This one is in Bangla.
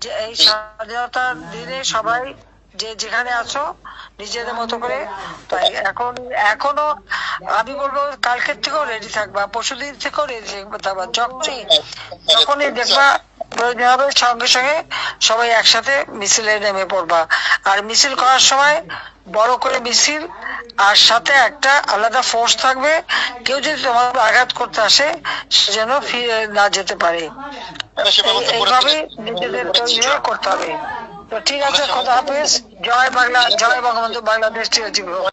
যে এই স্বাধীনতার দিনে সবাই যে যেখানে আছো নিজেদের মতো করে, তাই এখনো আমি বলবো কালকের থেকেও রেডি থাকবা, পরশুদিন থেকেও রেডি থাকবা, যখনই দেখবা প্রয়োজন হবে সঙ্গে সঙ্গে সবাই একসাথে মিছিলে নেমে পড়বা। আর মিছিল করার সময় বড় করে মিছিল, আর সাথে একটা আলাদা ফোর্স থাকবে, কেউ যদি তোমার আঘাত করতে আসে সেজন্য ফিরে না যেতে পারে। এইভাবে নিজেদের তৈরি করতে হবে। তো ঠিক আছে, খোদা হাফেজ, জয় বাংলা, জয় বঙ্গবন্ধু, বাংলাদেশ চিরজীবী হোক।